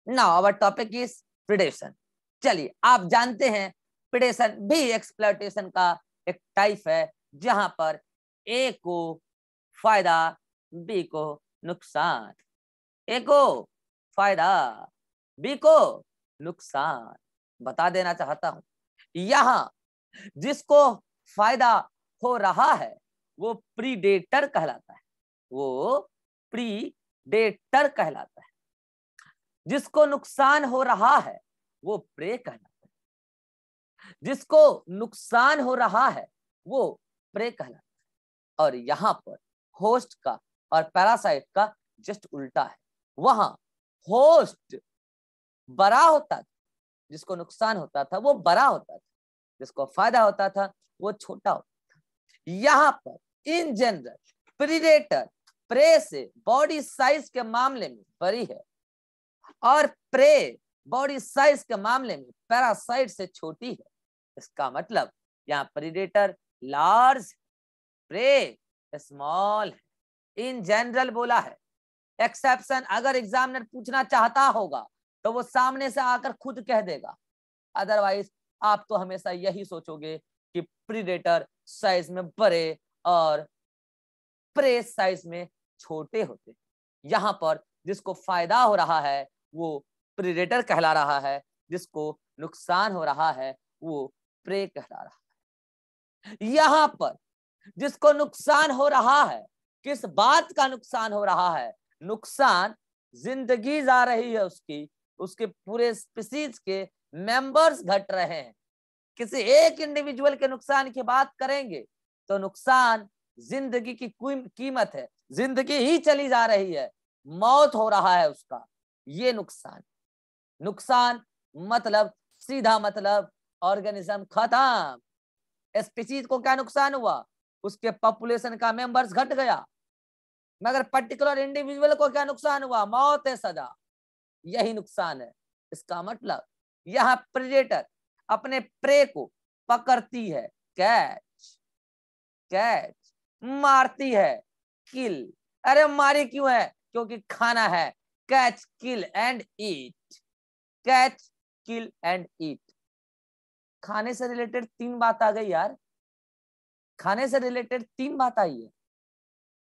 Now our topic is predation. चलिए, आप जानते हैं प्रेडेशन भी एक्सप्लॉयटेशन का एक टाइप है, जहां पर ए को फायदा, बी को नुकसान। ए को फायदा, बी को नुकसान। बता देना चाहता हूं, यहां जिसको फायदा हो रहा है वो प्रीडेटर कहलाता है, वो प्रीडेटर कहलाता है। जिसको नुकसान हो रहा है वो प्रे कहलाता है, जिसको नुकसान हो रहा है वो प्रे कहलाता है। और यहां पर होस्ट का और पैरासाइट का जस्ट उल्टा है। वहां होस्ट बड़ा होता था, जिसको नुकसान होता था वो बड़ा होता था, जिसको फायदा होता था वो छोटा होता था। यहां पर इन जनरल प्रीडेटर प्रे से बॉडी साइज के मामले में बड़ी है और प्रे बॉडी साइज के मामले में पैरासाइट से छोटी है। इसका मतलब यहाँ प्रीडेटर लार्ज, प्रे स्मॉल है। इन जनरल बोला है, एक्सेप्शन अगर एग्जामिनर पूछना चाहता होगा तो वो सामने से आकर खुद कह देगा, अदरवाइज आप तो हमेशा यही सोचोगे कि प्रीडेटर साइज में बड़े और प्रे साइज में छोटे होते। यहां पर जिसको फायदा हो रहा है वो प्रीडेटर कहला रहा है, जिसको नुकसान हो रहा है वो प्रे कहला रहा है। यहां पर जिसको नुकसान हो रहा है, किस बात का नुकसान हो रहा है? नुकसान जिंदगी जा रही है उसकी, उसके पूरे स्पीसीज के मेंबर्स घट रहे हैं। किसी एक इंडिविजुअल के नुकसान की बात करेंगे तो नुकसान जिंदगी की कीमत है, जिंदगी ही चली जा रही है, मौत हो रहा है उसका, ये नुकसान। नुकसान मतलब सीधा मतलब ऑर्गेनिज्म खत्म। स्पीसीज को क्या नुकसान हुआ? उसके पॉपुलेशन का मेंबर्स घट गया। मगर पर्टिकुलर इंडिविजुअल को क्या नुकसान हुआ? मौत है सदा, यही नुकसान है। इसका मतलब यहां प्रेडेटर अपने प्रे को पकड़ती है, कैच कैच, मारती है, किल। अरे मारी क्यों है? क्योंकि खाना है। Catch kill and eat, catch kill and eat. खाने से रिलेटेड 3 बात आ गई यार, खाने से रिलेटेड 3 बात आई है।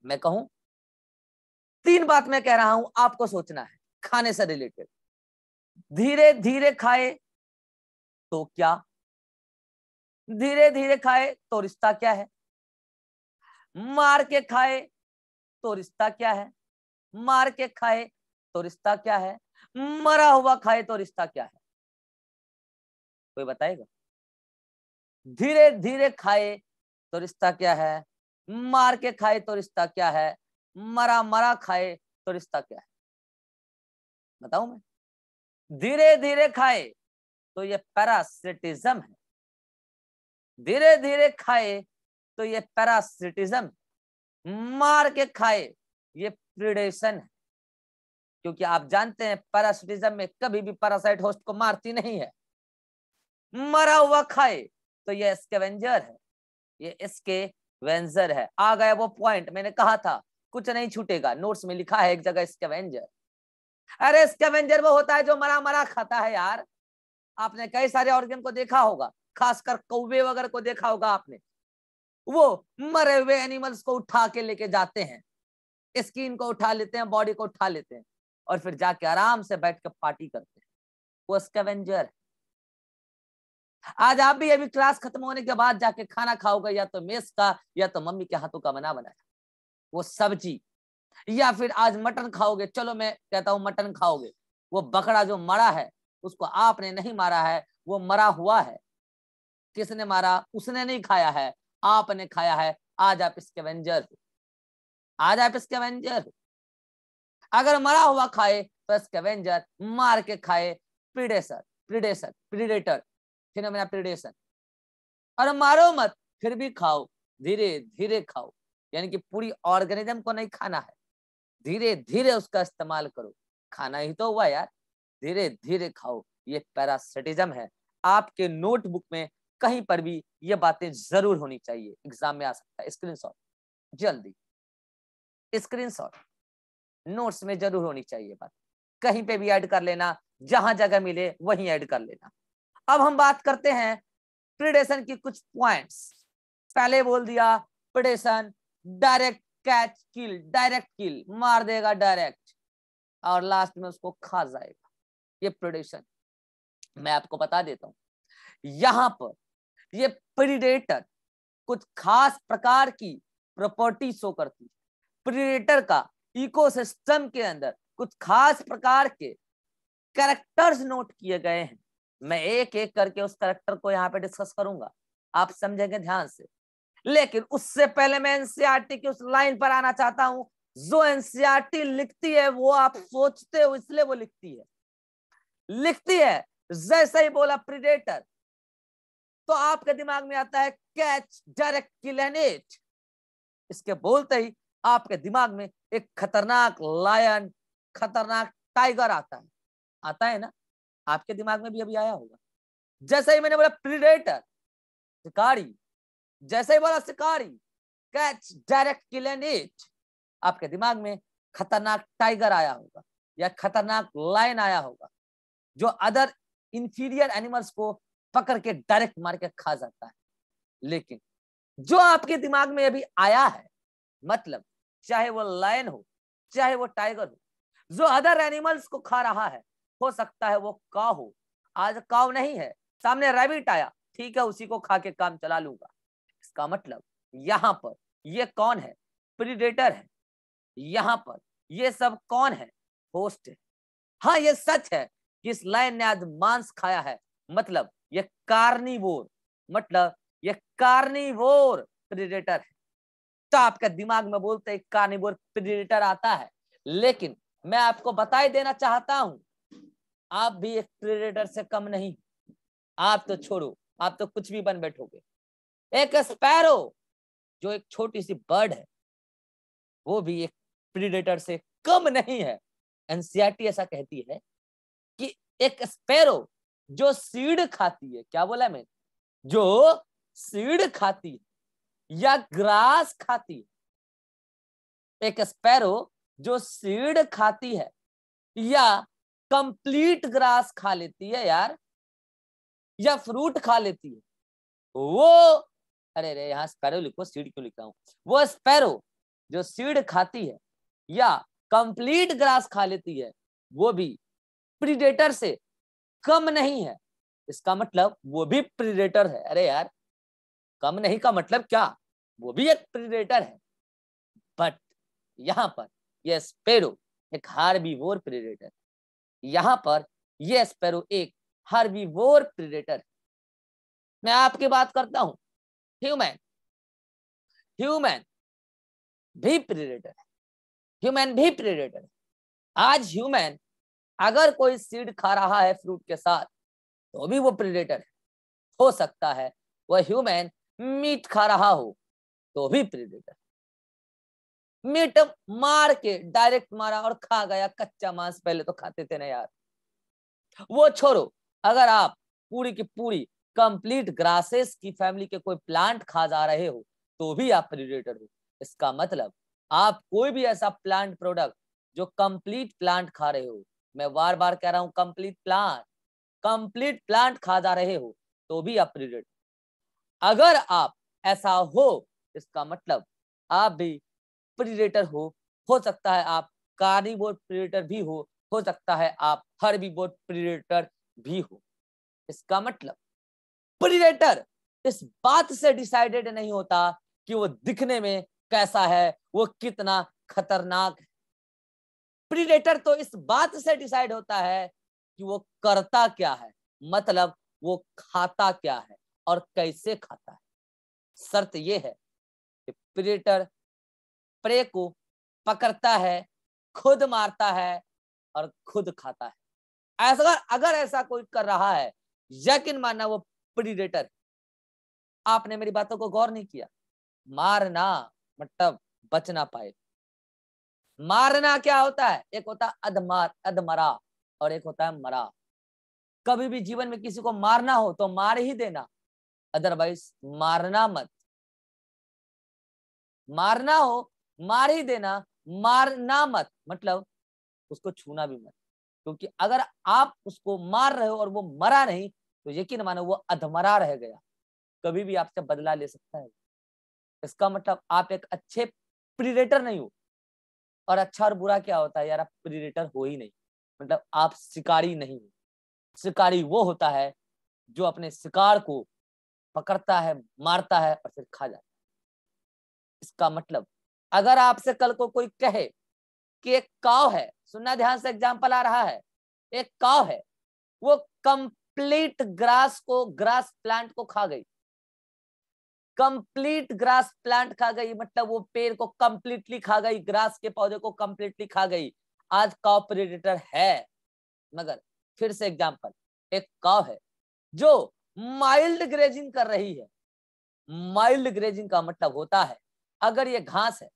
मैं कहूं 3 बात मैं कह रहा हूं, आपको सोचना है खाने से रिलेटेड। धीरे धीरे खाए तो क्या? धीरे धीरे खाए तो रिश्ता क्या है? मार के खाए तो रिश्ता क्या है? मार के खाए तो रिश्ता क्या है? मरा हुआ खाए तो रिश्ता क्या है? कोई बताएगा? धीरे धीरे खाए तो रिश्ता क्या है? मार के खाए तो रिश्ता क्या है? मरा मरा खाए तो रिश्ता क्या है? बताऊं मैं? धीरे धीरे खाए तो ये पैरासिटिज्म है, धीरे धीरे खाए तो ये पैरासिटिज्म, मार के खाए ये प्रीडेशन है। क्योंकि आप जानते हैं पैरासिटिज्म में कभी भी पैरासाइट होस्ट को मारती नहीं है। मरा हुआ खाए तो ये स्कैवेंजर है, ये स्कैवेंजर है। आ गया वो पॉइंट, मैंने कहा था कुछ नहीं छूटेगा, नोट्स में लिखा है एक जगह स्कैवेंजर। अरे स्कैवेंजर वो होता है जो मरा मरा खाता है यार। आपने कई सारे ऑर्गन को देखा होगा, खासकर कौवे वगैरह को देखा होगा आपने, वो मरे हुए एनिमल्स को उठा के लेके जाते हैं, स्किन को उठा लेते हैं, बॉडी को उठा लेते हैं और फिर जाके आराम से बैठ के पार्टी करते हैं। वो स्कैवेंजर है। आज आप भी अभी क्लास खत्म होने के बाद जाके खाना खाओगे, या तो मेस का या तो मम्मी के हाथों का बना बनाया वो सब्जी, या फिर आज मटन खाओगे। चलो मैं कहता हूं मटन खाओगे, वो बकरा जो मरा है उसको आपने नहीं मारा है, वो मरा हुआ है। किसने मारा? उसने नहीं खाया है, आपने खाया है। आज आप स्कैवेंजर हो, आज आप स्कैवेंजर हो। अगर मरा हुआ खाए तो स्कैवेंजर, मार के खाए प्रीडेटर, प्रीडेटर फिनोमेना प्रीडेशन। और मारो मत फिर भी खाओ, धीरे धीरे खाओ, यानी कि पूरी ऑर्गेनिज्म को नहीं खाना है, धीरे धीरे उसका इस्तेमाल करो। खाना ही तो हुआ यार, धीरे धीरे खाओ, ये पैरासिटिज्म है। आपके नोटबुक में कहीं पर भी ये बातें जरूर होनी चाहिए, एग्जाम में आ सकता है। स्क्रीनशॉट, जल्दी स्क्रीनशॉट, नोट्स में जरूर होनी चाहिए बात। कहीं पे भी ऐड कर लेना, जहां जगह मिले वहीं ऐड कर लेना। अब हम बात करते हैं प्रीडेशन की कुछ पॉइंट्स। पहले बोल दिया प्रीडेशन डायरेक्ट कैच किल, डायरेक्ट किल, मार देगा डायरेक्ट और लास्ट में उसको खा जाएगा, ये प्रीडेशन। मैं आपको बता देता हूं, यहां पर ये प्रीडेटर कुछ खास प्रकार की प्रॉपर्टी शो करती है। प्रीडेटर का इकोसिस्टम के अंदर कुछ खास प्रकार के कैरेक्टर्स नोट किए गए हैं। मैं एक एक करके उस कैरेक्टर को यहाँ पे डिस्कस करूंगा, आप समझेंगे ध्यान से। लेकिन उससे पहले मैं एनसीईआरटी की उस लाइन पर आना चाहता हूं जो एनसीईआरटी लिखती है, वो आप सोचते हो इसलिए वो लिखती है जैसे ही बोला प्रीडेटर तो आपके दिमाग में आता है catch, direct, kill and eat. इसके बोलते ही आपके दिमाग में एक खतरनाक लायन, खतरनाक टाइगर आता है ना, आपके दिमाग में भी अभी आया होगा। जैसे ही मैंने बोला प्रीडेटर, शिकारी, जैसे ही बोला शिकारी, catch, direct, kill and eat, आपके दिमाग में खतरनाक टाइगर आया होगा या खतरनाक लायन आया होगा जो अदर इंफीरियर एनिमल्स को पकड़ के डायरेक्ट मार के खा जाता है। लेकिन जो आपके दिमाग में अभी आया है, मतलब चाहे वो लायन हो चाहे वो टाइगर हो, जो अदर एनिमल्स को खा रहा है, हो सकता है वो काव हो। आज काव नहीं है, सामने रैबिट आया, ठीक है उसी को खा के काम चला लूंगा। इसका मतलब यहाँ पर ये कौन है? प्रीडेटर है। यहाँ पर ये सब कौन है? होस्ट है। हाँ ये सच है कि इस लायन ने आज मांस खाया है, मतलब ये कार्निवोर, मतलब ये कार्निवोर प्रीडेटर है। तो आपका दिमाग में बोलते हैं कार्निवोर प्रीडेटर आता है, लेकिन मैं आपको बता ही देना चाहता हूं आप भी एक प्रीडेटर से कम नहीं। आप तो छोड़ो, आप तो कुछ भी बन बैठोगे। एक स्पैरो जो एक छोटी सी बर्ड है, वो भी एक प्रीडेटर से कम नहीं है। एनसीईआरटी ऐसा कहती है कि एक स्पैरो जो सीड खाती है, क्या बोला मैं, जो सीड खाती है या ग्रास खाती है, एक स्पैरो जो सीड खाती है या कंप्लीट ग्रास खा लेती है यार, या फ्रूट खा लेती है, वो, अरे रे यहाँ स्पैरो लिखो, सीड क्यों लिखा हूं, वो स्पैरो जो सीड खाती है या कंप्लीट ग्रास खा लेती है, वो भी प्रीडेटर से कम नहीं है। इसका मतलब वो भी प्रीडेटर है। अरे यार कम नहीं का मतलब क्या, वो भी एक प्रीडेटर है। बट यहाँ पर ये स्पैरो एक हार्बीवोर प्रीडेटर, यहाँ पर ये स्पैरो एक हार्बीवोर प्रीडेटर है। मैं आपकी बात करता हूं ह्यूमन, ह्यूमन भी प्रीडेटर है, ह्यूमन भी प्रीडेटर है। आज ह्यूमन अगर कोई सीड खा रहा है फ्रूट के साथ तो भी वो प्रीडेटर है। हो सकता है वह ह्यूमन मीट खा रहा हो तो भी प्रीडेटर। मीट मार के डायरेक्ट मारा और खा गया, कच्चा मांस पहले तो खाते थे ना यार, वो छोड़ो। अगर आप पूरी की पूरी कंप्लीट ग्रासेस की फैमिली के कोई प्लांट खा जा रहे हो तो भी आप प्रीडेटर हो। इसका मतलब आप कोई भी ऐसा प्लांट प्रोडक्ट जो कंप्लीट प्लांट खा रहे हो, मैं बार बार कह रहा हूं कंप्लीट प्लांट खा जा रहे हो तो भी आप प्रीडेटर। अगर आप ऐसा हो इसका मतलब आप भी प्रीडेटर हो सकता है आप कार्निवोर प्रीडेटर भी हो सकता है आप हर्बीवोर प्रीडेटर भी हो। इसका मतलब प्रीडेटर इस बात से डिसाइडेड नहीं होता कि वो दिखने में कैसा है, वो कितना खतरनाक है। प्रीडेटर तो इस बात से डिसाइड होता है कि वो करता क्या है, मतलब वो खाता क्या है और कैसे खाता है। शर्त ये है कि प्रीडेटर प्रे को पकड़ता है, खुद मारता है और खुद खाता है। ऐसा अगर ऐसा कोई कर रहा है, यकीन मानना वो प्रीडेटर। आपने मेरी बातों को गौर नहीं किया। मारना मतलब बच ना पाए। मारना क्या होता है? एक होता है अधमरा और एक होता है मरा। कभी भी जीवन में किसी को मारना हो तो मार ही देना, अदरवाइज मारना मत। मारना हो मार ही देना, मारना मत मतलब उसको छूना भी मत। क्योंकि अगर आप उसको मार रहे हो और वो मरा नहीं तो यकीन मानो वो अधमरा रह गया, कभी भी आपसे बदला ले सकता है। इसका मतलब आप एक अच्छे प्रीडेटर नहीं हो। और अच्छा और बुरा क्या होता है यार, आप प्रीडेटर हो ही नहीं, मतलब आप शिकारी नहीं हो। शिकारी वो होता है जो अपने शिकार को पकड़ता है, मारता है और फिर खा जाता है। इसका मतलब अगर आपसे कल को कोई कहे कि एक काव है, सुनना ध्यान से, एग्जाम्पल आ रहा है, एक काव है, वो कंप्लीट ग्रास प्लांट को खा गई, कंप्लीट ग्रास प्लांट खा गई, मतलब वो पेड़ को कंप्लीटली खा गई, ग्रास के पौधे को कंप्लीटली खा गई। आज काव प्रेडेटर है, मगर फिर से एग्जांपल, एक काव है जो माइल्ड ग्रेजिंग कर रही है। माइल्ड ग्रेजिंग का मतलब होता है अगर ये घास है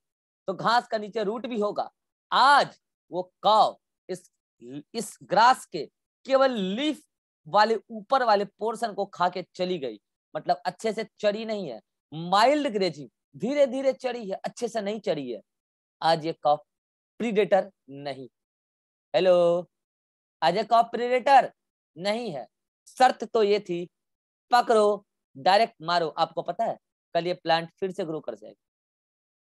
तो घास का नीचे रूट भी होगा। आज वो काव इस ग्रास के केवल लीफ वाले ऊपर वाले पोर्शन को खा के चली गई, मतलब अच्छे से चढ़ी नहीं है। माइल्ड ग्रेजिंग, धीरे धीरे चढ़ी है, अच्छे से नहीं चढ़ी है। आज ये काव प्रीडेटर नहीं। हेलो, आज ये काव प्रीडेटर नहीं है। शर्त तो ये थी, पकड़ो डायरेक्ट मारो। आपको पता है कल ये प्लांट फिर से ग्रो कर जाएगी,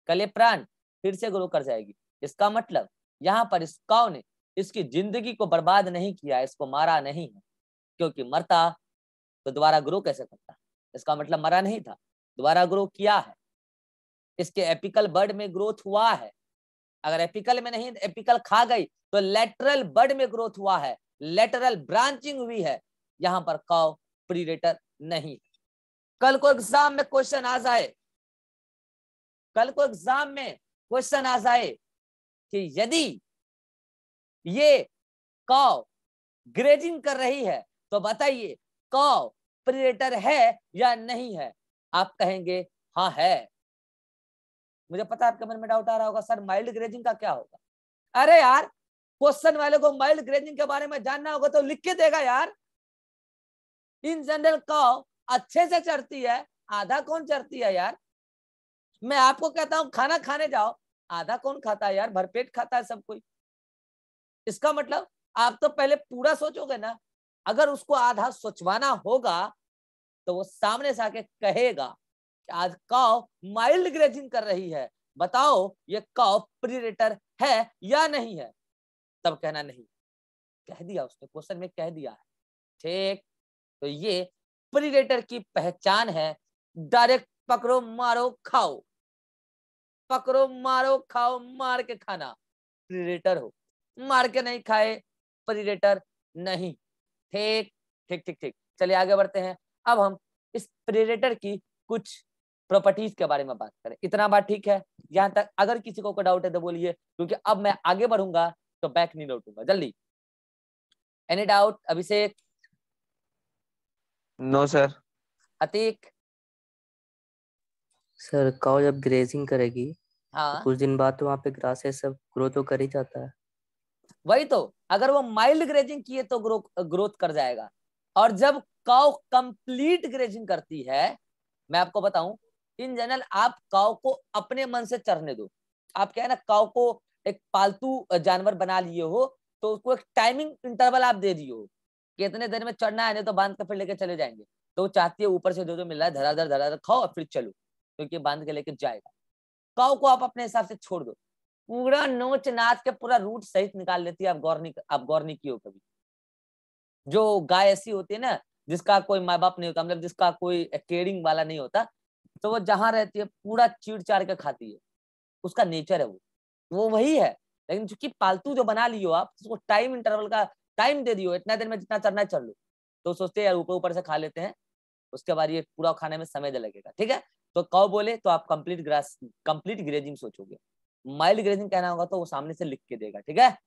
कल ये प्लांट फिर से ग्रो कर जाएगी। इसका मतलब यहाँ पर इस काव ने इसकी जिंदगी को बर्बाद नहीं किया, इसको मारा नहीं है, क्योंकि मरता तो दोबारा ग्रो कैसे करता। इसका मतलब मरा नहीं था, दोबारा ग्रो किया है। इसके एपिकल बर्ड में ग्रोथ हुआ है। अगर एपिकल में नहीं, एपिकल खा गई तो लेटरल बर्ड में ग्रोथ हुआ है, लेटरल ब्रांचिंग हुई है। यहाँ पर काव प्रीडेटर नहीं। कल को एग्जाम में क्वेश्चन आ जाए, कल को एग्जाम में क्वेश्चन आ जाए कि यदि ये काव ग्रेजिंग कर रही है तो बताइए काव प्रेडेटर है या नहीं है। आप कहेंगे हाँ है। मुझे पता है आपके मन में डाउट आ रहा होगा, सर माइल्ड ग्रेजिंग का क्या होगा। अरे यार, क्वेश्चन वाले को माइल्ड ग्रेजिंग के बारे में जानना होगा तो लिख के देगा यार। इन जनरल काव अच्छे से चढ़ती है, आधा कौन चढ़ती है यार। मैं आपको कहता हूं खाना खाने जाओ, आधा कौन खाता है यार, भरपेट खाता है सब कोई। इसका मतलब आप तो पहले पूरा सोचोगे ना। अगर उसको आधा सोचवाना होगा तो वो सामने से आके कहेगा कि आज काव माइल्ड ग्रेजिंग कर रही है, बताओ ये काव प्रीडेटर है या नहीं है। तब कहना नहीं, कह दिया उसने, क्वेश्चन में कह दिया है, ठीक। तो ये प्रीडेटर की पहचान है, डायरेक्ट पकड़ो मारो खाओ, पकड़ो मारो खाओ, मार के खाना, प्रीडेटर हो। मार के नहीं खाए, प्रीडेटर नहीं। ठीक ठीक ठीक ठीक, चलिए आगे बढ़ते हैं। अब हम इस प्रेडेटर की कुछ प्रॉपर्टीज के बारे में बात करें। इतना बात ठीक है यहाँ तक? अगर किसी को डाउट है तो बोलिए, क्योंकि अब मैं आगे बढ़ूंगा तो बैक नहीं लौटूंगा। जल्दी, any doubt? Abhishek? No sir. Atiq? Sir cow जब ग्रेजिंग करेगी तो हाँ कुछ दिन बाद तो वहाँ पे ग्रासेस सब ग्रो तो कर ही जाता है। वही तो, अगर वो माइल्ड ग्रेजिंग किए तो ग्रोथ कर जाएगा। और जब काउ कंप्लीट ग्रेजिंग करती है, मैं आपको बताऊं, इन जनरल आप काउ को अपने मन से चरने दो। आप क्या है ना, काउ को एक पालतू जानवर बना लिए हो तो उसको एक टाइमिंग इंटरवल आप दे दिए हो कि इतने देर में चढ़ना है, नहीं तो बांध के फिर लेके चले जाएंगे। तो वो चाहती है ऊपर से जो मिल रहा है धराधर खाओ और फिर चलो, क्योंकि बांध के लेके जाएगा। काउ को आप अपने हिसाब से छोड़ दो, पूरा नोच नाच के पूरा रूट सहित निकाल लेती है। आप गौर नहीं की हो कभी? जो गाय ऐसी होती है ना जिसका कोई माँ बाप नहीं होता, मतलब जिसका कोई केयरिंग वाला नहीं होता, तो वो जहां रहती है पूरा चीड़ चाड़ के खाती है, उसका नेचर है वो वही है। लेकिन चूंकि पालतू जो बना लियो आप, उसको टाइम इंटरवल का टाइम दे दियो, इतना देर में जितना चढ़ना है चढ़ लो, तो सोचते हैं यार ऊपर ऊपर से खा लेते हैं, उसके बाद ये पूरा खाने में समय लगेगा, ठीक है। तो कौ बोले तो आप कंप्लीट ग्रेजिंग सोचोगे। माइल्ड ग्रेजिंग कहना होगा तो वो सामने से लिख के देगा, ठीक है।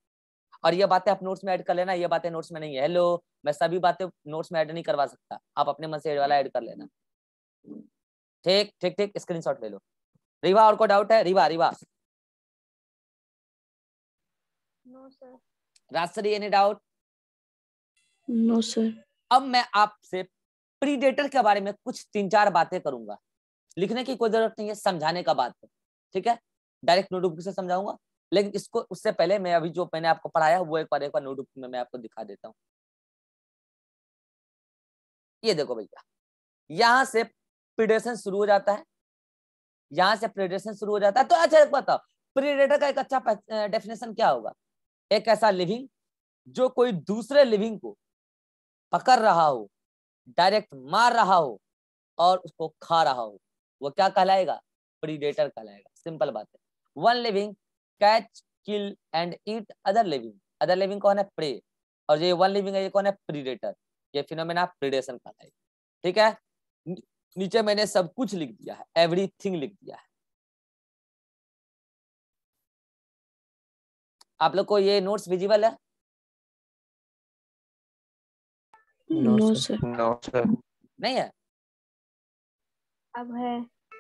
और ये बातें आप नोट्स में ऐड कर लेना, ये बातें नोट्स में नहीं है। हेलो, मैं सभी बातें नोट्स में ऐड नहीं करवा सकता, आप अपने मन से वाला ऐड कर लेना। ठीक ठीक ठीक, स्क्रीनशॉट ले लो। रिवा, और को डाउट है? Riva Riva? No sir. Rajshri, any doubt? No sir. अब मैं आपसे प्रीडेटर के बारे में कुछ 3-4 बातें करूंगा, लिखने की कोई जरूरत नहीं है, समझाने का बात है, ठीक है। डायरेक्ट नोटबुक से समझाऊंगा, लेकिन इसको उससे पहले मैं अभी जो मैंने आपको पढ़ाया वो एक बार नोटबुक में मैं आपको दिखा देता हूँ। ये देखो भैया, यहाँ से प्रीडेशन शुरू हो जाता है, यहाँ से प्रीडेशन शुरू हो जाता है। तो अच्छा बताओ, प्रीडेटर का एक अच्छा डेफिनेशन क्या होगा? एक ऐसा लिविंग जो कोई दूसरे लिविंग को पकड़ रहा हो, डायरेक्ट मार रहा हो और उसको खा रहा हो, वो क्या कहलाएगा? प्रीडेटर कहलाएगा। सिंपल बात है। One living catch kill and eat other living. Other living कौन है? प्रे। और ये वन लिविंग है, ये कौन है? प्रीडेटर। ये फिनोमेना प्रीडेशन कहलाएगा। ठीक है, नीचे मैंने सब कुछ लिख दिया है, एवरीथिंग लिख दिया है। आप लोग को ये नोट्स विजिबल है? No sir. No sir. नहीं है? अब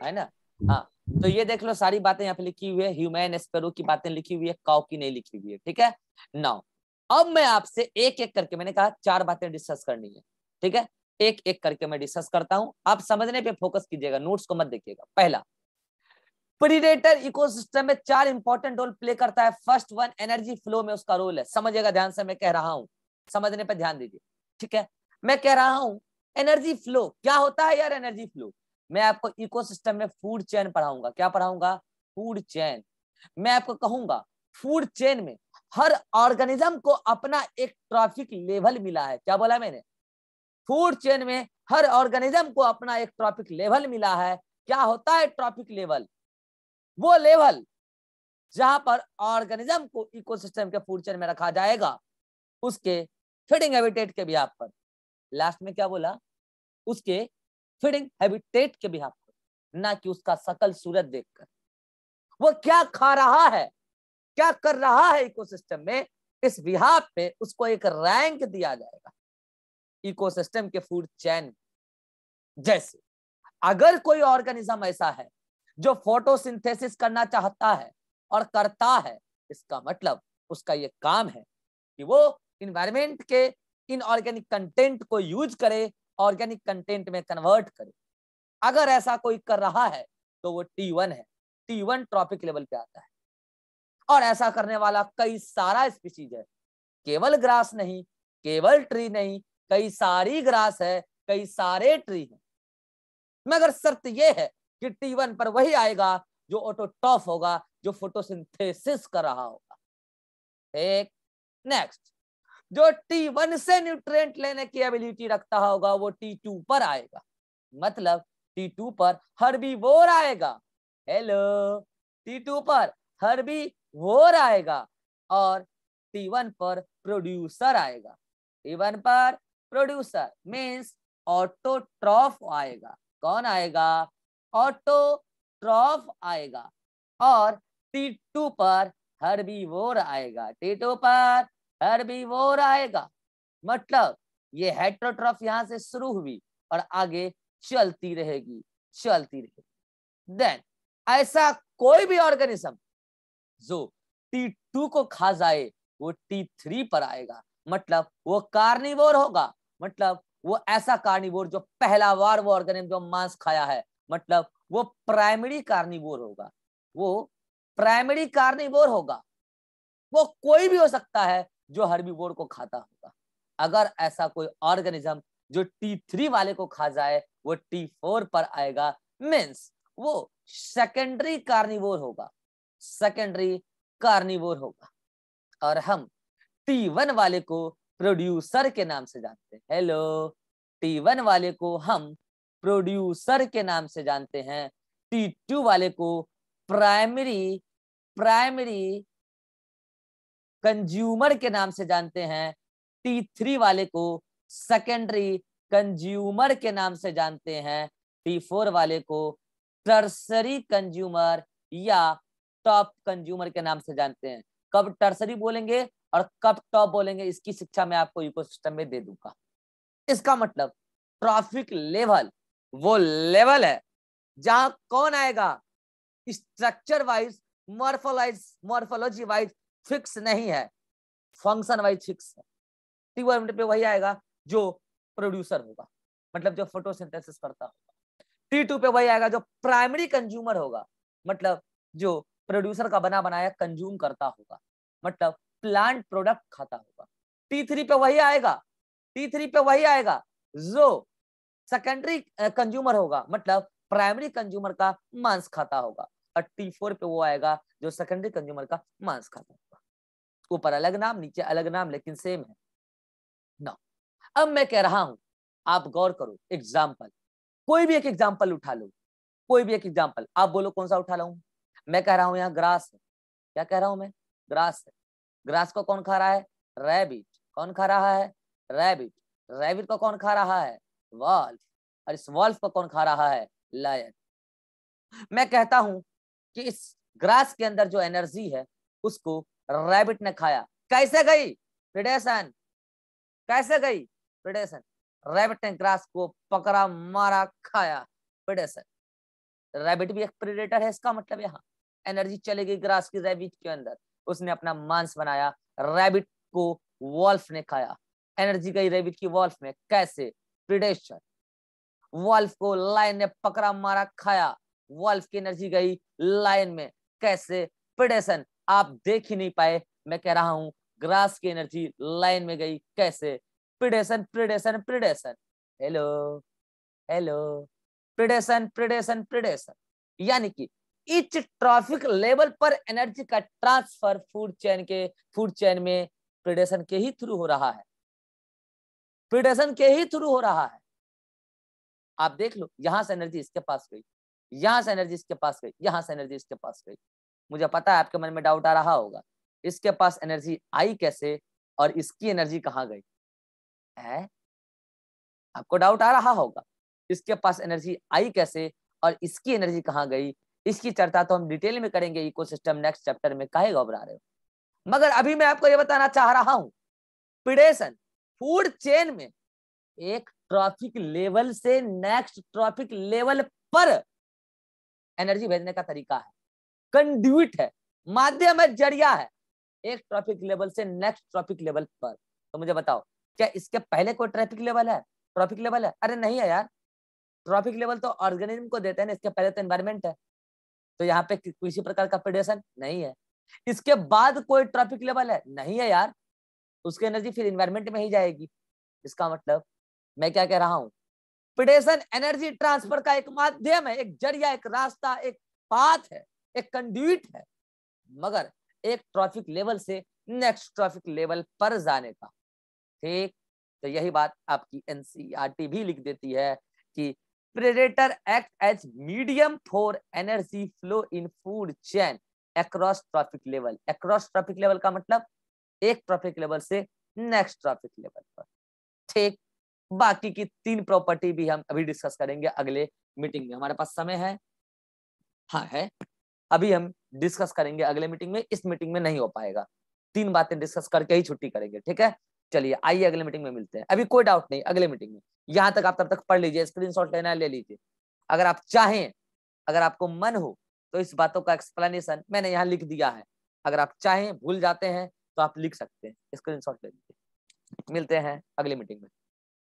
है ना? हाँ, तो ये देख लो, सारी बातें यहाँ पे लिखी हुई है। ह्यूमन स्पैरो की बातें लिखी हुई है, काऊ की नहीं लिखी हुई है। ठीक है, नाउ अब मैं आपसे एक एक करके, मैंने कहा 4 बातें डिस्कस करनी है। ठीक है, एक एक करके मैं डिस्कस करता हूं, आप समझने पे फोकस कीजिएगा, नोट्स को मत देखिएगा। पहला, प्रीडेटर इकोसिस्टम में 4 इंपॉर्टेंट रोल प्ले करता है। फर्स्ट वन, एनर्जी फ्लो में उसका रोल है। समझिएगा ध्यान से, मैं कह रहा हूं, समझने पर ध्यान दीजिए। ठीक है, मैं कह रहा हूं एनर्जी फ्लो क्या होता है यार? एनर्जी फ्लो मैं आपको इकोसिस्टम में फूड चेन पढ़ाऊंगा। क्या पढ़ाऊंगा? Food chain. मैं आपको कहूंगा फूड चेन में हर ऑर्गेनिज्म को अपना एक ट्रॉफिक लेवल मिला है। क्या बोला मैंने? फूड चेन में हर ऑर्गेनिज्म को अपना एक ट्रॉफिक लेवल मिला है। क्या होता है ट्रॉफिक लेवल? वो लेवल जहां पर ऑर्गेनिज्म को इकोसिस्टम के फूड चेन में रखा जाएगा, उसके फीडिंग हैबिटेट के बिहाफ पर। लास्ट में क्या बोला? उसके फीडिंग हैबिटेट के बिहाफ पर, ना कि उसका शकल सूरत देखकर। वो क्या खा रहा है, क्या कर रहा है इकोसिस्टम में, इस बिहाफ पे उसको एक रैंक दिया जाएगा इकोसिस्टम के फूड चेन। जैसे अगर कोई ऑर्गेनिज्म ऐसा है जो फोटोसिंथेसिस करना चाहता है और करता है, इसका मतलब उसका ये काम है कि वो इन्वायरमेंट के इनऑर्गेनिक कंटेंट को यूज करे, ऑर्गेनिक कंटेंट में कन्वर्ट करे। अगर ऐसा कोई कर रहा है तो वो T1 है। T1 ट्रॉपिक लेवल पे आता है, और ऐसा करने वाला कई सारा स्पीशीज है। केवल ग्रास नहीं, केवल ट्री नहीं, कई सारी ग्रास है, कई सारे ट्री है। मगर शर्त यह है कि T1 पर वही आएगा जो ऑटोट्रॉफ होगा, जो फोटोसिंथेसिस कर रहा होगा। एक नेक्स्ट, जो T1 से न्यूट्रिएंट लेने की एबिलिटी रखता होगा वो T2 पर आएगा। मतलब T2 पर हर्बीवोर आएगा। हेलो, T2 पर हर्बीवोर आएगा और T1 पर प्रोड्यूसर आएगा। T1 पर प्रोड्यूसर मींस ऑटोट्रॉफ आएगा। कौन आएगा? ऑटोट्रॉफ आएगा। और T2 पर हर्बीवोर आएगा। T2 पर हर्बीवोर आएगा। मतलब ये हेटेरोट्रॉफ यहां से शुरू हुई और आगे चलती रहेगी, चलती रहेगी। देन ऐसा कोई भी ऑर्गेनिज्म जो T2 को खा जाए वो T3 पर आएगा। मतलब वो कार्निवोर होगा। मतलब वो ऐसा कार्निवोर जो पहला बार वो ऑर्गेनिज्म जो मांस खाया है, मतलब वो प्राइमरी कार्निवोर होगा। वो प्राइमरी कार्निवोर होगा। वो कोई भी हो सकता है जो हर्बीवोर को खाता होगा। अगर ऐसा कोई ऑर्गेनिज्म जो T3 वाले को खा जाए वो T4 पर आएगा। मींस वो सेकेंडरी कार्निवोर होगा, सेकेंडरी कार्निवोर होगा। और हम T1 वाले को प्रोड्यूसर के नाम से जानते हैं। हेलो, T1 वाले को हम प्रोड्यूसर के नाम से जानते हैं। T2 वाले को प्राइमरी कंज्यूमर के नाम से जानते हैं। T3 वाले को सेकेंडरी कंज्यूमर के नाम से जानते हैं। T4 वाले को टर्सरी कंज्यूमर या टॉप कंज्यूमर के नाम से जानते हैं। कब टर्सरी बोलेंगे और कब टॉप बोलेंगे, इसकी शिक्षा मैं आपको इकोसिस्टम में दे दूंगा। इसका मतलब ट्रॉफिक लेवल वो लेवल है जहां कौन आएगा? Structure wise, morphology wise fix नहीं है, फंक्शन वाइज फिक्स है। T1 पे वही आएगा जो प्रोड्यूसर होगा, मतलब जो फोटोसिंथेसिस करता होगा। T2 पे वही आएगा जो प्राइमरी कंज्यूमर होगा, मतलब जो प्रोड्यूसर का बना बनाया कंज्यूम करता होगा, मतलब प्लांट प्रोडक्ट खाता होगा। T3 पे वही आएगा, T3 पे वही आएगा जो सेकेंडरी कंज्यूमर होगा, मतलब प्राइमरी कंज्यूमर का मांस खाता होगा, और T4 पे वो आएगा जो सेकेंडरी कंज्यूमर का मांस खाता होगा। ऊपर अलग नाम, नीचे अलग नाम, लेकिन सेम है ना। अब मैं कह रहा हूं, आप गौर करो, एग्जाम्पल, कोई भी एक एग्जाम्पल उठा लो, कोई भी एक एग्जाम्पल, आप बोलो कौन सा उठा लाऊं। मैं कह रहा हूं यहाँ ग्रास है, क्या कह रहा हूं मैं, ग्रास है। ग्रास को कौन खा रहा है, रैबिट। कौन खा रहा है, रैबिट। रैबिट को कौन खा रहा है, वॉल्फ। और इस वॉल्फ को कौन खा रहा है, लायन। मैं कहता हूं कि इस ग्रास के अंदर जो एनर्जी है उसको रैबिट ने खाया, कैसे गई, प्रेडेशन। कैसे गई, प्रेडेशन। रैबिट ने ग्रास को पकड़ा, मारा, खाया, प्रेडेशन। रैबिट भी एक प्रेडेटर है, इसका मतलब यहाँ एनर्जी चली गई ग्रास की रैबिट के अंदर, उसने अपना मांस बनाया, रैबिट को वॉल्फ ने खाया, एनर्जी गई रैबिट की वॉल्फ में, कैसे, प्रेडेशन। वॉल्फ को लायन ने पकड़ा, मारा, खाया, वॉल्फ की एनर्जी गई लायन में, कैसे, प्रेडेशन। आप देख ही नहीं पाए, मैं कह रहा हूं ग्रास की एनर्जी लायन में गई, कैसे, predation, predation, predation. Hello hello, predation, predation, predation. यानी कि इच ट्रॉफिक लेवल पर एनर्जी का ट्रांसफर फूड चेन में प्रेडेशन के ही थ्रू हो रहा है, प्रेडेशन के ही थ्रू हो रहा है। आप देख लो, यहां से एनर्जी इसके पास गई, यहां से एनर्जी इसके पास गई, यहां से एनर्जी इसके पास गई। मुझे पता है आपके मन में डाउट आ रहा होगा, इसके पास एनर्जी आई कैसे और इसकी एनर्जी कहाँ गई है। आपको डाउट आ रहा होगा, इसके पास एनर्जी आई कैसे और इसकी एनर्जी कहाँ गई। इसकी चर्चा तो हम डिटेल में करेंगे इकोसिस्टम नेक्स्ट चैप्टर में, काहे घबरा रहे हो। मगर अभी मैं आपको ये बताना चाह रहा हूं, प्रेडेशन फूड चेन में एक ट्रॉफिक लेवल से नेक्स्ट ट्रॉफिक लेवल पर एनर्जी भेजने का तरीका है, कंड्यूट है, माध्यम है, जरिया है, एक ट्रॉफिक लेवल से नेक्स्ट ट्रॉफिक लेवल पर। तो मुझे बताओ, क्या इसके पहले कोई ट्रैफिक लेवल है, ट्रॉफिक लेवल है? अरे नहीं है यार, ट्रॉफिक लेवल तो ऑर्गेनिज्म को देते हैं ना, इसके पहले तो एनवायरमेंट है, तो यहाँ पे किसी प्रकार का प्रेडेशन नहीं है। इसके बाद कोई ट्रॉफिक लेवल है, नहीं है यार, उसकी एनर्जी फिर एनवायरमेंट में ही जाएगी। इसका मतलब मैं क्या कह रहा हूं, प्रेडेशन एनर्जी ट्रांसफर का एक माध्यम है, एक जरिया, एक रास्ता, एक पाथ है, एक कंड्यूट है, मगर एक ट्रॉफिक लेवल से नेक्स्ट ट्रॉफिक लेवल पर जाने का। ठीक, तो यही बात आपकी एनसीईआरटी भी लिख देती है कि predator act as medium for energy flow in food chain across trophic level. Across trophic level का मतलब एक ट्रॉफिक लेवल से नेक्स्ट ट्रॉफिक लेवल पर। ठीक, बाकी की 3 प्रॉपर्टी भी हम अभी डिस्कस करेंगे अगले मीटिंग में। हमारे पास समय है, हाँ है, अभी हम डिस्कस करेंगे अगले मीटिंग में, इस मीटिंग में नहीं हो पाएगा, 3 बातें डिस्कस करके ही छुट्टी करेंगे। ठीक है, चलिए आइए अगले मीटिंग में मिलते हैं। अभी कोई डाउट नहीं, अगले मीटिंग में। यहां तक आप तब तक पढ़ लीजिए, स्क्रीनशॉट लेना है ले लीजिए। अगर आप चाहें, अगर आपको मन हो तो इस बातों का एक्सप्लेनेशन मैंने यहाँ लिख दिया है, अगर आप चाहें, भूल जाते हैं तो आप लिख सकते हैं, स्क्रीनशॉट ले लीजिए। मिलते हैं अगली मीटिंग में।